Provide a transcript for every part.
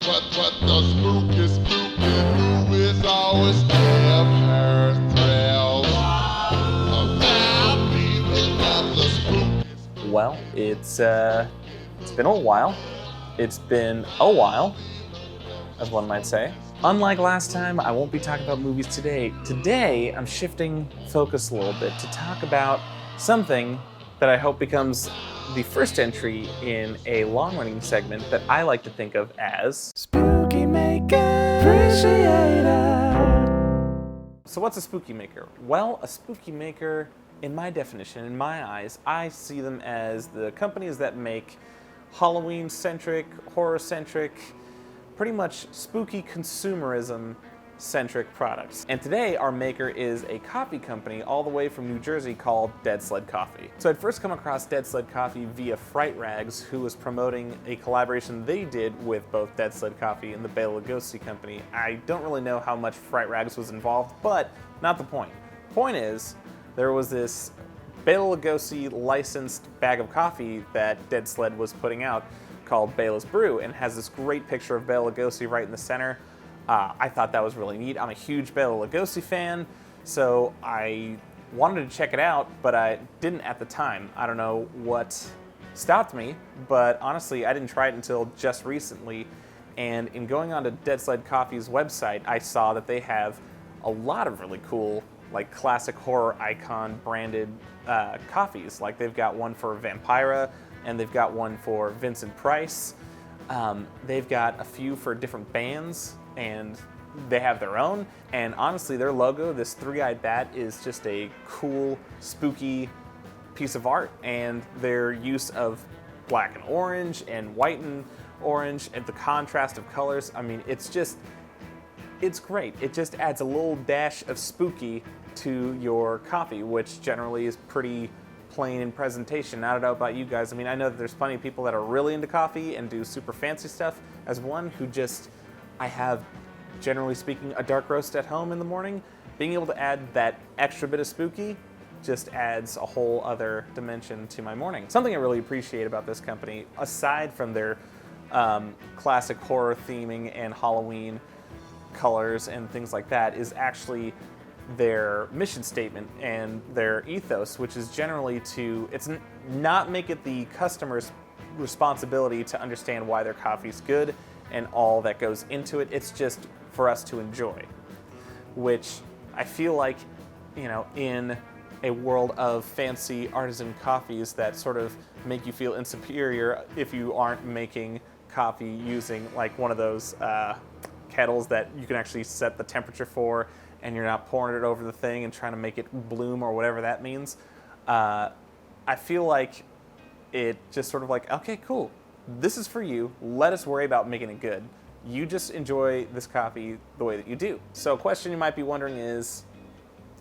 But the spook is spooky. Who is always have her thrills. Well, it's been a while. It's been a while, as one might say. Unlike last time, I won't be talking about movies today. Today, I'm shifting focus a little bit to talk about something that I hope becomes the first entry in a long-running segment that I like to think of as Spooky Maker Appreciator. So what's a spooky maker? Well, a spooky maker, in my definition, in my eyes, I see them as the companies that make Halloween-centric, horror-centric, pretty much spooky consumerism-centric products. And today, our maker is a coffee company all the way from New Jersey called Deadsled Coffee. So I'd first come across Deadsled Coffee via Fright Rags, who was promoting a collaboration they did with both Deadsled Coffee and the Bayless Company. I don't really know how much Fright Rags was involved, but not the point. Point is, there was this Bela Lugosi licensed bag of coffee that Deadsled was putting out called Bayless Brew, and has this great picture of Bela Lugosi right in the center. I thought that was really neat. I'm a huge Bela Lugosi fan, so I wanted to check it out, but I didn't at the time. I don't know what stopped me, but honestly, I didn't try it until just recently. And in going on to Deadsled Coffee's website, I saw that they have a lot of really cool, like classic horror icon branded coffees. Like they've got one for Vampira, and they've got one for Vincent Price. They've got a few for different bands, and they have their own. And honestly, their logo, this three-eyed bat, is just a cool, spooky piece of art. And their use of black and orange and white and orange and the contrast of colors, I mean, it's great. It just adds a little dash of spooky to your coffee, which generally is pretty plain in presentation. I don't know about you guys. I mean, I know that there's plenty of people that are really into coffee and do super fancy stuff. As one who I have, generally speaking, a dark roast at home in the morning, being able to add that extra bit of spooky just adds a whole other dimension to my morning. Something I really appreciate about this company, aside from their classic horror theming and Halloween colors and things like that, is actually their mission statement and their ethos, which is generally it's not make it the customer's responsibility to understand why their coffee's good and all that goes into it. It's just for us to enjoy, which I feel like, in a world of fancy artisan coffees that sort of make you feel insecure if you aren't making coffee using like one of those kettles that you can actually set the temperature for, and you're not pouring it over the thing and trying to make it bloom or whatever that means. I feel like it just sort of like, okay, cool. This is for you. Let us worry about making it good. You just enjoy this coffee the way that you do. So a question you might be wondering is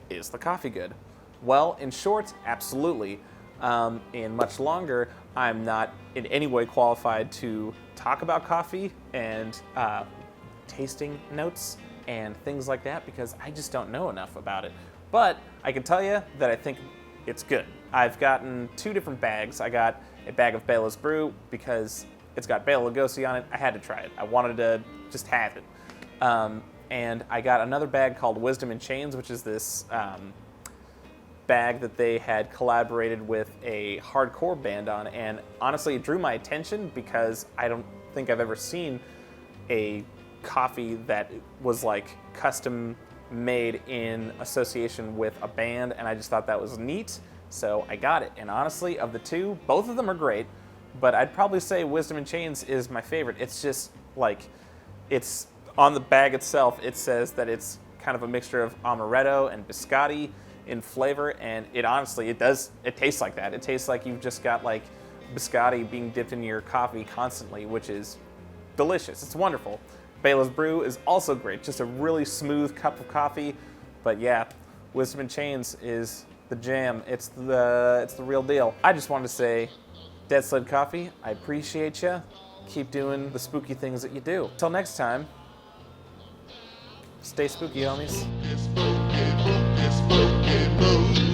the coffee good? Well, in short, absolutely. In much longer, I'm not in any way qualified to talk about coffee and tasting notes and things like that, because I just don't know enough about it. But I can tell you that I think it's good. I've gotten 2 different bags. I got a bag of Bayless Brew because it's got Bela Lugosi on it. I had to try it. I wanted to just have it. And I got another bag called Wisdom in Chains, which is this bag that they had collaborated with a hardcore band on. And honestly, it drew my attention because I don't think I've ever seen a coffee that was like custom made in association with a band, and I just thought that was neat, so I got it. And honestly, of the 2, both of them are great, but I'd probably say Wisdom in Chains is my favorite. It's just like, it's on the bag itself, it says that it's kind of a mixture of amaretto and biscotti in flavor, and it tastes like that. It tastes like you've just got like biscotti being dipped in your coffee constantly, which is delicious. It's wonderful. Bayless Brew is also great, just a really smooth cup of coffee. But yeah, Wisdom in Chains is the jam. It's the real deal. I just wanted to say, Deadsled Coffee, I appreciate you. Keep doing the spooky things that you do. Till next time, stay spooky, homies. It's spooky, spooky, spooky,